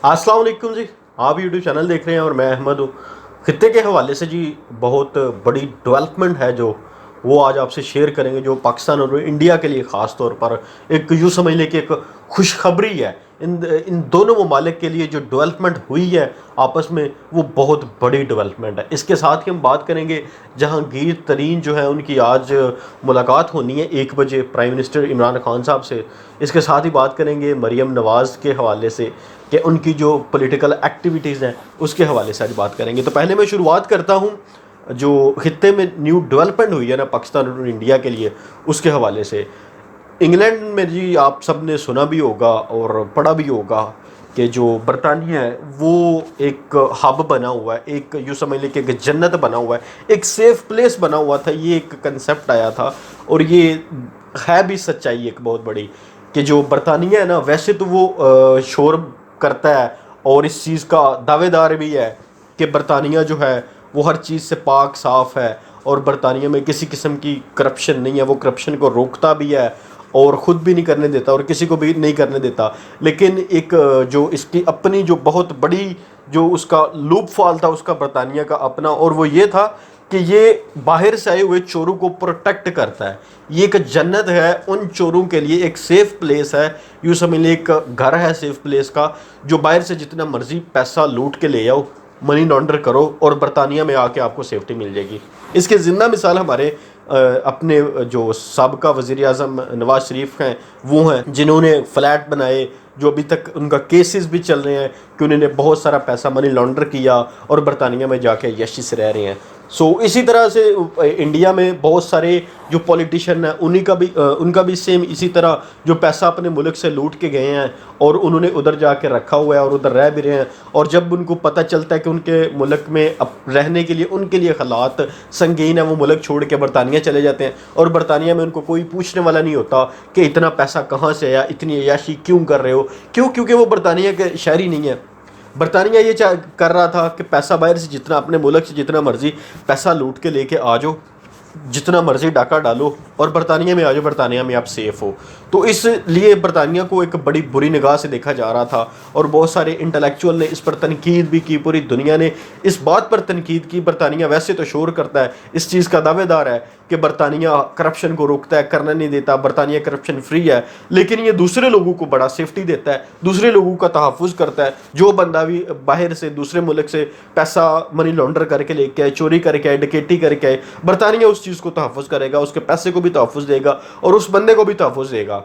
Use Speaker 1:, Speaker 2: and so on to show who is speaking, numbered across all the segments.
Speaker 1: अस्सलाम वालेकुम जी। आप यूट्यूब चैनल देख रहे हैं और मैं अहमद हूँ। खित्ते के हवाले से जी बहुत बड़ी डेवलपमेंट है जो वो आज आपसे शेयर करेंगे, जो पाकिस्तान और इंडिया के लिए ख़ास तौर पर एक यूँ समझ लें कि एक खुशखबरी है। इन दोनों ममालिक के लिए जो डेवलपमेंट हुई है आपस में, वो बहुत बड़ी डेवलपमेंट है। इसके साथ ही हम बात करेंगे जहांगीर तरीन जो है उनकी आज मुलाकात होनी है 1 बजे प्राइम मिनिस्टर इमरान खान साहब से। इसके साथ ही बात करेंगे मरीम नवाज़ के हवाले से कि उनकी जो पॉलिटिकल एक्टिविटीज़ हैं उसके हवाले से आज बात करेंगे। तो पहले मैं शुरुआत करता हूँ जो खित्ते में न्यू डेवलपमेंट हुई है ना पाकिस्तान और इंडिया के लिए, उसके हवाले से। इंग्लैंड में जी आप सब ने सुना भी होगा और पढ़ा भी होगा कि जो बरतानिया है वो एक हब बना हुआ है, एक यूँ समझ लें कि एक जन्नत बना हुआ है, एक सेफ़ प्लेस बना हुआ था। ये एक कंसेप्ट आया था और ये है भी सच्चाई एक बहुत बड़ी कि जो बरतानिया है ना, वैसे तो वो शोर करता है और इस चीज़ का दावेदार भी है कि बरतानिया जो है वो हर चीज़ से पाक साफ़ है और बरतानिया में किसी किस्म की करप्शन नहीं है। वो करप्शन को रोकता भी है और ख़ुद भी नहीं करने देता और किसी को भी नहीं करने देता। लेकिन एक जो इसकी अपनी जो बहुत बड़ी जो उसका लूप फॉल था उसका बरतानिया का अपना, और वो ये था कि ये बाहर से आए हुए चोरों को प्रोटेक्ट करता है। ये एक जन्नत है उन चोरों के लिए, एक सेफ़ प्लेस है। यूँ समझ लीजिए एक घर है सेफ़ प्लेस का, जो बाहर से जितना मर्ज़ी पैसा लूट के ले आओ, मनी लॉन्डर करो और बरतानिया में आके आपको सेफ्टी मिल जाएगी। इसके ज़िंदा मिसाल हमारे अपने जो साबका वज़ीर आज़म नवाज़ शरीफ हैं वो हैं, जिन्होंने फ्लैट बनाए, जो अभी तक उनका केसेस भी चल रहे हैं कि उन्होंने बहुत सारा पैसा मनी लॉन्डर किया और बरतानिया में जाके यशी से रह रहे हैं। इसी तरह से इंडिया में बहुत सारे जो पॉलिटिशियन हैं उनका भी सेम इसी तरह जो पैसा अपने मुल्क से लूट के गए हैं और उन्होंने उधर जाके रखा हुआ है और उधर रह भी रहे हैं, और जब उनको पता चलता है कि उनके मुल्क में अब रहने के लिए उनके लिए हालात संगीन है, वो मुल्क छोड़ के बरतानिया चले जाते हैं और बरतानिया में उनको कोई पूछने वाला नहीं होता कि इतना पैसा कहाँ से आया, इतनी अय्याशी क्यों कर रहे हो। क्योंकि वो बरतानिया के शहरी नहीं है। बरतानिया ये कर रहा था कि पैसा बाहर से जितना, अपने मुल्क से जितना मर्जी पैसा लूट के लेके आ जाओ, जितना मर्जी डाका डालो और बरतानिया में आ जाओ, बरतानिया में आप सेफ़ हो। तो इसलिए बरतानिया को एक बड़ी बुरी निगाह से देखा जा रहा था और बहुत सारे इंटेलेक्चुअल ने इस पर तनकीद भी की, पूरी दुनिया ने इस बात पर तनकीद की। बरतानिया वैसे तो शोर करता है, इस चीज़ का दावेदार है कि बरतानिया करप्शन को रोकता है, करना नहीं देता, बरतानिया करप्शन फ्री है, लेकिन ये दूसरे लोगों को बड़ा सेफ्टी देता है, दूसरे लोगों का तहफ़्फ़ुज़ करता है। जो बंदा भी बाहर से दूसरे मुल्क से पैसा मनी लॉन्डर करके लेके आए, चोरी करके आए, डकैती करके आए, बरतानिया उस चीज़ को तहफ़्फ़ुज़ करेगा, उसके पैसे को भी तहफ़्फ़ुज़ देगा और उस बंदे को भी तहफ़्फ़ुज़ देगा।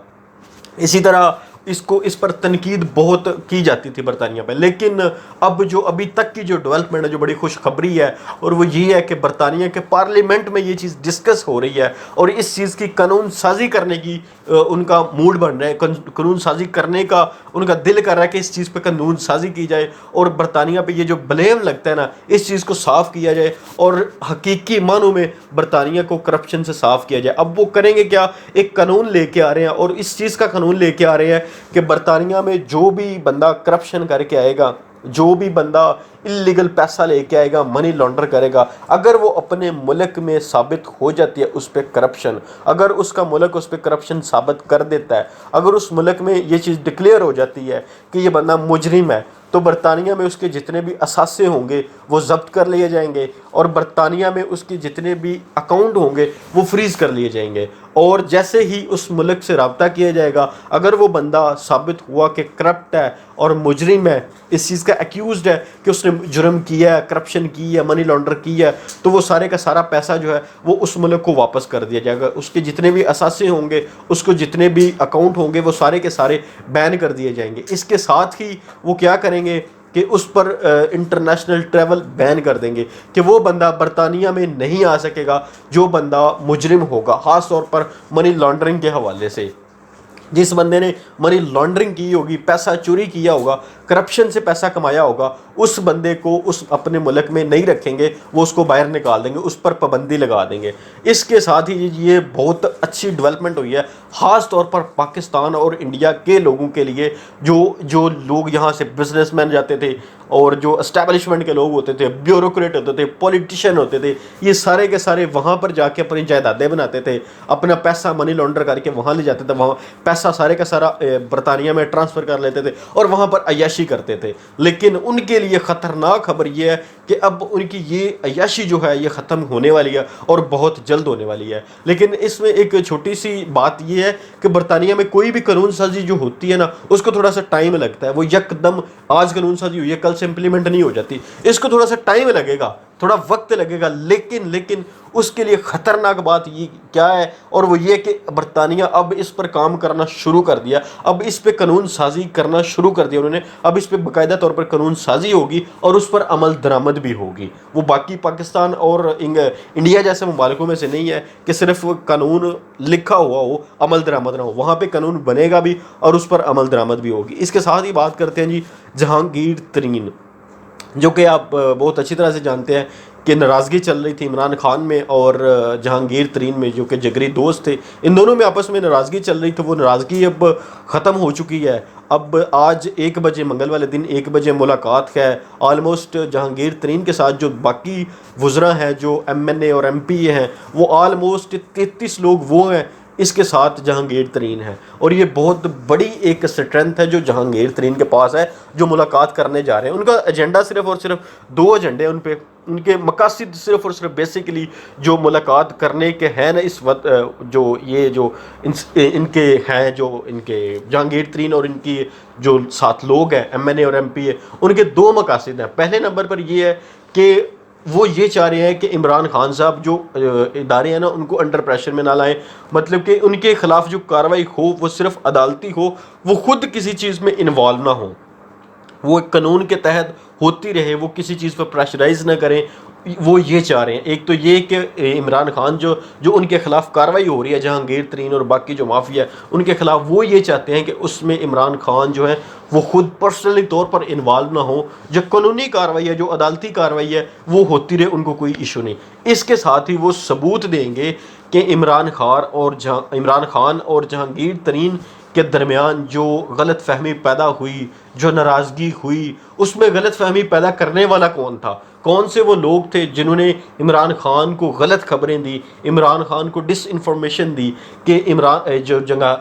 Speaker 1: इसी तरह इस पर तनकीद बहुत की जाती थी बरतानिया पे, लेकिन अब जो अभी तक की जो डेवलपमेंट है, जो बड़ी खुशखबरी है, और वो ये है कि बरतानिया के पार्लियामेंट में ये चीज़ डिस्कस हो रही है और इस चीज़ की कानून साजी करने की उनका मूड बन रहा है, कानून साजी करने का उनका दिल कर रहा है कि इस चीज़ पे कानून साजी की जाए और बरतानिया पे ये जो ब्लेम लगता है ना, इस चीज़ को साफ़ किया जाए और हकीकी मानों में बरतानिया को करप्शन से साफ़ किया जाए। अब वो करेंगे क्या, एक कानून लेके आ रहे हैं और इस चीज़ का कानून लेके आ रहे हैं कि बरतानिया में जो भी बंदा करप्शन करके आएगा, जो भी बंदा इलीगल पैसा लेके आएगा, मनी लॉन्डर करेगा, अगर वो अपने मुल्क में साबित हो जाती है उस पर करप्शन, अगर उसका मुल्क उस पर करप्शन साबित कर देता है, अगर उस मुल्क में ये चीज़ डिक्लेयर हो जाती है कि ये बंदा मुजरिम है, तो बरतानिया में उसके जितने भी असासे होंगे वो ज़ब्त कर लिए जाएंगे और बरतानिया में उसके जितने भी अकाउंट होंगे वो फ्रीज़ कर लिए जाएंगे। और जैसे ही उस मुल्क से रब्ता किया जाएगा, अगर वो बंदा साबित हुआ कि करप्ट है और मुजरिम है, इस चीज़ का एक्यूज़ड है कि उसने जुर्म किया है, करप्शन की है, मनी लॉन्डर की है, तो वो सारे का सारा पैसा जो है वो उस मुल्क को वापस कर दिया जाएगा। उसके जितने भी असासे होंगे, उसको जितने भी अकाउंट होंगे, वो सारे के सारे बैन कर दिए जाएंगे। इसके साथ ही वो क्या करेंगे कि उस पर इंटरनेशनल ट्रैवल बैन कर देंगे कि वो बंदा बरतानिया में नहीं आ सकेगा जो बंदा मुजरिम होगा, ख़ास तौर पर मनी लॉन्ड्रिंग के हवाले से। जिस बंदे ने मनी लॉन्ड्रिंग की होगी, पैसा चोरी किया होगा, करप्शन से पैसा कमाया होगा, उस बंदे को उस अपने मुल्क में नहीं रखेंगे, वो उसको बाहर निकाल देंगे, उस पर पाबंदी लगा देंगे। इसके साथ ही ये बहुत अच्छी डेवलपमेंट हुई है, ख़ास तौर पर पाकिस्तान और इंडिया के लोगों के लिए। जो लोग यहाँ से बिजनेसमैन जाते थे और जो एस्टैब्लिशमेंट के लोग होते थे, ब्यूरोक्रेट होते थे, पॉलिटिशियन होते थे, ये सारे के सारे वहाँ पर जाके अपनी जायदादें बनाते थे, अपना पैसा मनी लॉन्डर करके वहाँ ले जाते थे, वहाँ पैसा सारे का सारा बरतानिया में ट्रांसफ़र कर लेते थे और वहाँ पर अय्याशी करते थे। लेकिन उनके लिए ख़तरनाक खबर ये है कि अब उनकी ये अय्याशी जो है ये ख़त्म होने वाली है और बहुत जल्द होने वाली है। लेकिन इसमें एक छोटी सी बात ये है कि बरतानिया में कोई भी कानून साजी जो होती है ना, उसको थोड़ा सा टाइम लगता है। वो यकदम आज कानून साजी हुई है, कल से इम्प्लीमेंट नहीं हो जाती, इसको थोड़ा सा टाइम लगेगा, थोड़ा वक्त लगेगा। लेकिन उसके लिए ख़तरनाक बात ये क्या है, और वो ये कि बरतानिया अब इस पर काम करना शुरू कर दिया, अब इस पे कानून साजी करना शुरू कर दिया उन्होंने। अब इस पे बाकायदा तौर पर कानून साजी होगी और उस पर अमल दरामद भी होगी। वो बाकी पाकिस्तान और इंडिया जैसे ममालिकों में से नहीं है कि सिर्फ कानून लिखा हुआ हो, अमल दरामद ना हो। वहाँ पे कानून बनेगा भी और उस पर अमल दरामद भी होगी। इसके साथ ही बात करते हैं जी जहांगीर तरीन, जो कि आप बहुत अच्छी तरह से जानते हैं कि नाराज़गी चल रही थी इमरान खान में और जहांगीर तरीन में, जो कि जिगरी दोस्त थे। इन दोनों में आपस में नाराज़गी चल रही थी, वो नाराज़गी अब ख़त्म हो चुकी है। अब आज 1 बजे, मंगल वाले दिन 1 बजे मुलाकात है ऑलमोस्ट जहांगीर तरीन के साथ। जो बाकी वज़रा हैं, जो MNA और MP हैं, वो ऑलमोस्ट 33 लोग वो हैं, इसके साथ जहांगीर तरीन है। और ये बहुत बड़ी एक स्ट्रेंथ है जो जहांगीर तरीन के पास है, जो मुलाकात करने जा रहे हैं। उनका एजेंडा सिर्फ और सिर्फ 2 एजेंडे उन पे, उनके मकासद सिर्फ और सिर्फ बेसिकली जो मुलाकात करने के हैं ना इस वक्त, जो ये जो इनके हैं, जो इनके जहांगीर तरीन और इनकी जो साथ लोग हैं MNA और MP है, उनके 2 मकासद हैं। पहले नंबर पर ये है कि वो ये चाह रहे हैं कि इमरान खान साहब जो इदारे हैं ना, उनको अंडर प्रेशर में ना लाएं। मतलब कि उनके खिलाफ जो कार्रवाई हो वो सिर्फ अदालती हो, वो खुद किसी चीज़ में इन्वॉल्व ना हो, वो कानून के तहत होती रहे, वो किसी चीज़ पर प्रेशराइज ना करें। वो ये चाह रहे हैं। एक तो ये कि इमरान खान जो उनके खिलाफ कार्रवाई हो रही है, जहांगीर तरीन और बाकी जो माफिया है उनके खिलाफ, वो ये चाहते हैं कि उसमें इमरान खान जो है वो खुद पर्सनली तौर पर इन्वॉल्व ना हो। जो कानूनी कार्रवाई है, जो अदालती कार्रवाई है, वो होती रहे, उनको कोई इशू नहीं। इसके साथ ही वो सबूत देंगे कि इमरान खान और जहांगीर तरीन के दरमियान जो गलत फहमी पैदा हुई, जो नाराज़गी हुई, उसमें गलत फहमी पैदा करने वाला कौन था, कौन से वो लोग थे जिन्होंने इमरान खान को गलत खबरें दी, इमरान खान को डिस इन्फॉर्मेशन दी कि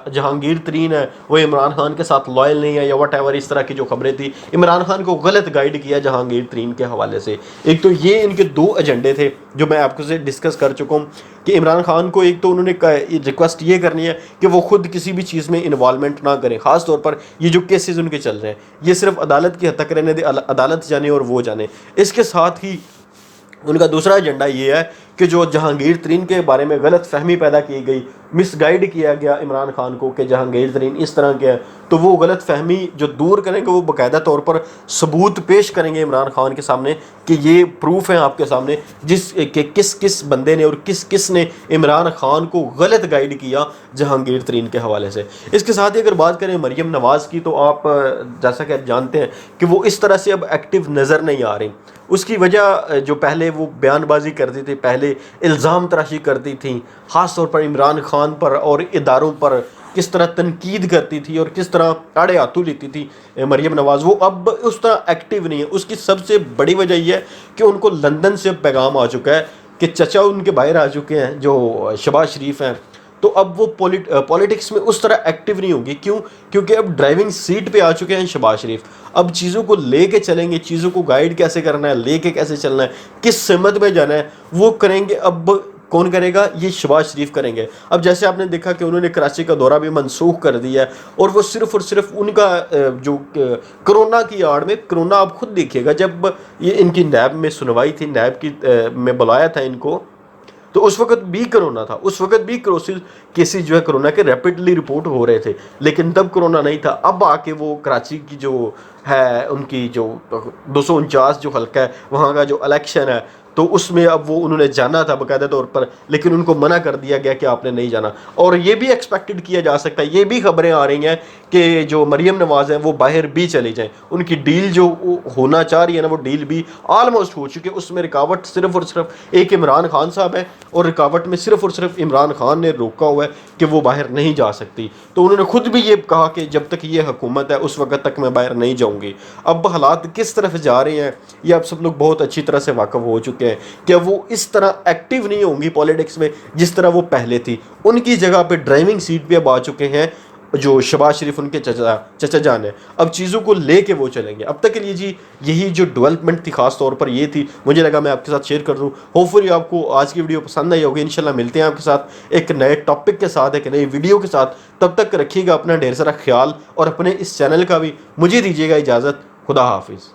Speaker 1: जहांगीर तरीन है वो इमरान खान के साथ लॉयल नहीं है या वट एवर, इस तरह की जो खबरें थी। इमरान खान को गलत गाइड किया जहांगीर तरीन के हवाले से। एक तो ये इनके 2 एजेंडे थे जो मैं आपको से डिस्कस कर चुका हूँ कि इमरान खान को एक तो उन्होंने रिक्वेस्ट ये करनी है कि वो खुद किसी भी चीज़ में इन्वॉल्वमेंट ना करें। ख़ास तौर पर ये जो केसेस उनके चल रहे हैं, ये सिर्फ अदालत की हद तक रहने दे, अदालत जाने और वो जाने। इसके साथ ही उनका दूसरा एजेंडा ये है कि जो जहांगीर तरीन के बारे में गलत फहमी पैदा की गई, मिसगाइड किया गया इमरान खान को कि जहांगीर तरीन इस तरह के है, तो वो गलत फहमी जो दूर करेंगे, वो बाकायदा तौर पर सबूत पेश करेंगे इमरान खान के सामने कि ये प्रूफ है आपके सामने किस किस बंदे ने और किस ने इमरान खान को गलत गाइड किया जहांगीर तरीन के हवाले से। इसके साथ ही अगर बात करें मरियम नवाज़ की, तो आप जैसा कि आप जानते हैं कि वो इस तरह से अब एक्टिव नज़र नहीं आ रही। उसकी वजह जो पहले वो बयानबाजी करती थी, पहले इल्ज़ाम तराशी करती थी, ख़ास तौर पर इमरान खान पर और इदारों पर किस तरह तनकीद करती थी और किस तरह आड़े हाथों लेती थी मरियम नवाज़, वो अब उस तरह एक्टिव नहीं है। उसकी सबसे बड़ी वजह यह है कि उनको लंदन से पैगाम आ चुका है कि चचा उनके बाहर आ चुके हैं, जो शहबाज शरीफ हैं, तो अब वो पॉलिटिक्स में उस तरह एक्टिव नहीं होंगी। क्यों? क्योंकि अब ड्राइविंग सीट पे आ चुके हैं शहबाज शरीफ। अब चीज़ों को लेके चलेंगे, चीज़ों को गाइड कैसे करना है, लेके कैसे चलना है, किस सिमत में जाना है, वो करेंगे। अब कौन करेगा? ये शहबाज शरीफ करेंगे। अब जैसे आपने देखा कि उन्होंने कराची का दौरा भी मनसूख कर दिया है, और वो सिर्फ और सिर्फ उनका जो कोरोना की आड़ में, कोरोना आप खुद देखिएगा, जब ये इनकी नैब में सुनवाई थी, नैब की में बुलाया था इनको, तो उस वक्त भी कोरोना था, उस वक्त भी केसेस जो है कोरोना के रैपिडली रिपोर्ट हो रहे थे, लेकिन तब कोरोना नहीं था। अब आके वो कराची की जो है, उनकी जो 249 जो हल्का है, वहाँ का जो इलेक्शन है, तो उसमें अब वो उन्होंने जाना था बाकायदा तौर पर, लेकिन उनको मना कर दिया गया कि आपने नहीं जाना। और ये भी एक्सपेक्टेड किया जा सकता है, ये भी खबरें आ रही हैं कि जो मरियम नवाज़ हैं वो बाहर भी चले जाएं। उनकी डील जो होना चाह रही है ना, वो डील भी ऑलमोस्ट हो चुकी है। उसमें रुकावट सिर्फ और सिर्फ एक इमरान खान साहब है, और रुकावट में सिर्फ और सिर्फ इमरान खान ने रोका हुआ है कि वो बाहर नहीं जा सकती। तो उन्होंने खुद भी ये कहा कि जब तक ये हुकूमत है उस वक्त तक मैं बाहर नहीं जाऊँगी। अब हालात किस तरफ जा रहे हैं ये आप सब लोग बहुत अच्छी तरह से वाकिफ हो चुके हैं कि वो इस तरह एक्टिव नहीं होंगी पॉलिटिक्स में जिस तरह वो पहले थी। उनकी जगह पे ड्राइविंग सीट पे अब आ चुके हैं جو شہباز شریف ان کے چچا جان ہے، اب چیزوں کو لے کے وہ چلیں گے۔ اب تک کے لیے جی یہی جو ڈیولپمنٹ تھی خاص طور پر یہ تھی، مجھے لگا میں آپ کے ساتھ شیئر کر دوں۔ ہوپ فلی آپ کو آج کی ویڈیو پسند آئی ہوگی۔ انشاءاللہ ملتے ہیں آپ کے ساتھ ایک نئے ٹاپک کے ساتھ، ایک نئی ویڈیو کے ساتھ۔ تب تک رکھیے گا اپنا ڈھیر سارا خیال، اور اپنے اس چینل کا بھی مجھے دیجیے گا اجازت۔ خدا حافظ۔